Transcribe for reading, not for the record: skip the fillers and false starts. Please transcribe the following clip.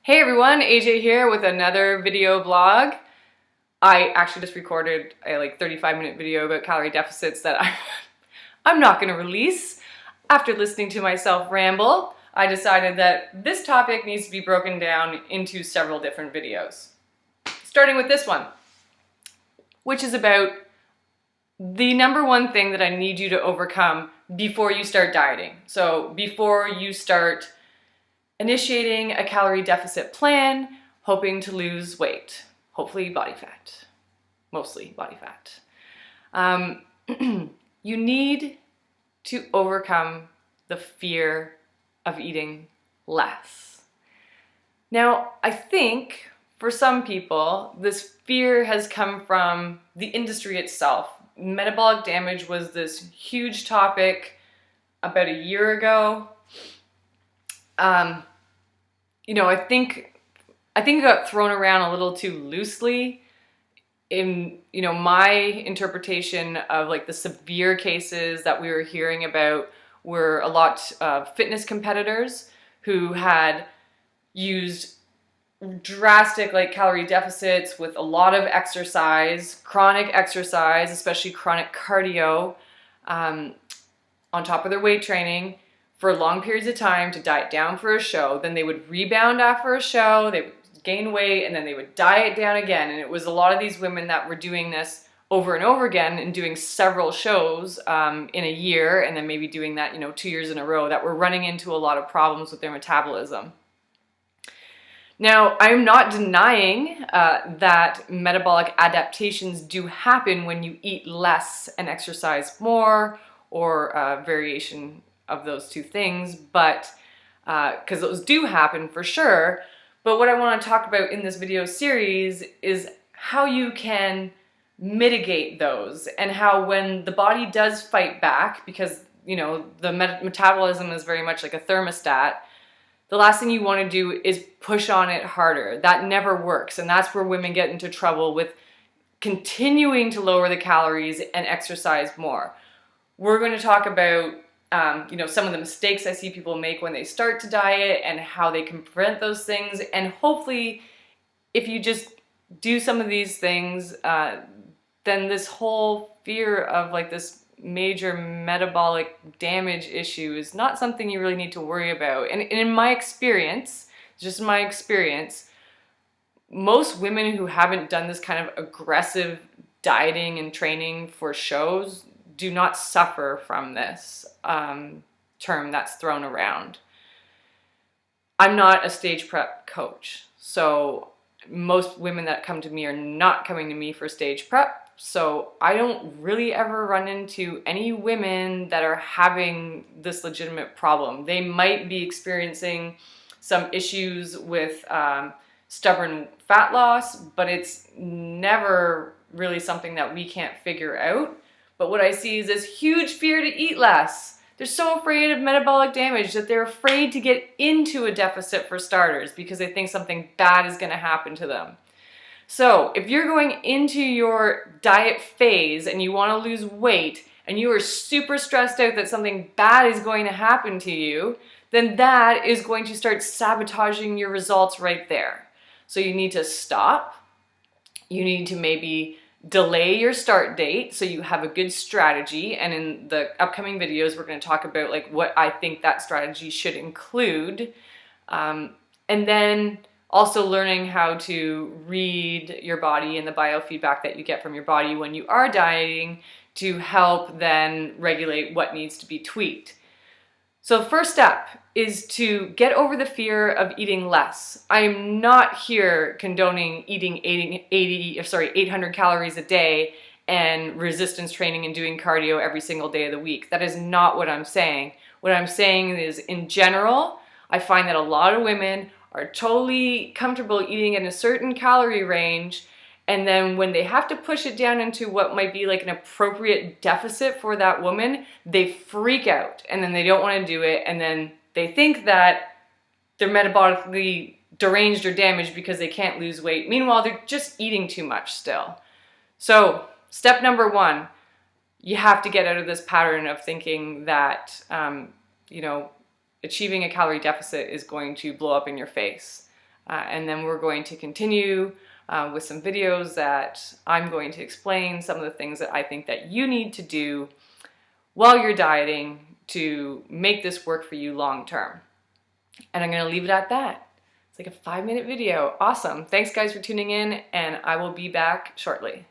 Hey everyone, AJ here with another video blog. I actually just recorded a 35-minute video about calorie deficits that I'm not going to release. After listening to myself ramble, I decided that this topic needs to be broken down into several different videos. Starting with this one, which is about the number one thing that I need you to overcome before you start dieting. So before you start initiating a calorie deficit plan, hoping to lose weight, hopefully body fat, mostly body fat. You need to overcome the fear of eating less. Now, I think for some people, this fear has come from the industry itself. Metabolic damage was this huge topic about a year ago. I think it got thrown around a little too loosely. In my interpretation of the severe cases that we were hearing about were a lot of fitness competitors who had used drastic calorie deficits with a lot of exercise, chronic exercise, especially chronic cardio, on top of their weight training for long periods of time to diet down for a show. Then they would rebound after a show, they would gain weight, and then they would diet down again. And it was a lot of these women that were doing this over and over again and doing several shows in a year, and then maybe doing that 2 years in a row, that were running into a lot of problems with their metabolism. Now, I'm not denying that metabolic adaptations do happen when you eat less and exercise more, or variation of those two things, but because those do happen for sure. But what I want to talk about in this video series is how you can mitigate those, and how when the body does fight back, because the metabolism is very much like a thermostat, the last thing you want to do is push on it harder. That never works, and that's where women get into trouble with continuing to lower the calories and exercise more. We're going to talk about some of the mistakes I see people make when they start to diet and how they can prevent those things. And hopefully, if you just do some of these things, then this whole fear of this major metabolic damage issue is not something you really need to worry about. And in my experience, just my experience, most women who haven't done this kind of aggressive dieting and training for shows do not suffer from this term that's thrown around. I'm not a stage prep coach, so most women that come to me are not coming to me for stage prep, so I don't really ever run into any women that are having this legitimate problem. They might be experiencing some issues with stubborn fat loss, but it's never really something that we can't figure out. But what I see is this huge fear to eat less. They're so afraid of metabolic damage that they're afraid to get into a deficit for starters, because they think something bad is going to happen to them. So if you're going into your diet phase and you want to lose weight and you are super stressed out that something bad is going to happen to you, then that is going to start sabotaging your results right there. So you need to stop. You need to maybe delay your start date so you have a good strategy, and in the upcoming videos we're going to talk about what I think that strategy should include, and then also learning how to read your body and the biofeedback that you get from your body when you are dieting to help then regulate what needs to be tweaked. So the first step is to get over the fear of eating less. I'm not here condoning eating 800 calories a day and resistance training and doing cardio every single day of the week. That is not what I'm saying. What I'm saying is, in general, I find that a lot of women are totally comfortable eating in a certain calorie range, and then when they have to push it down into what might be an appropriate deficit for that woman, they freak out, and then they don't want to do it, and then they think that they're metabolically deranged or damaged because they can't lose weight. Meanwhile, they're just eating too much still. So step number one, you have to get out of this pattern of thinking that achieving a calorie deficit is going to blow up in your face. And then we're going to continue with some videos that I'm going to explain some of the things that I think that you need to do while you're dieting to make this work for you long term. And I'm going to leave it at that. It's like a 5-minute video. Awesome. Thanks guys for tuning in, and I will be back shortly.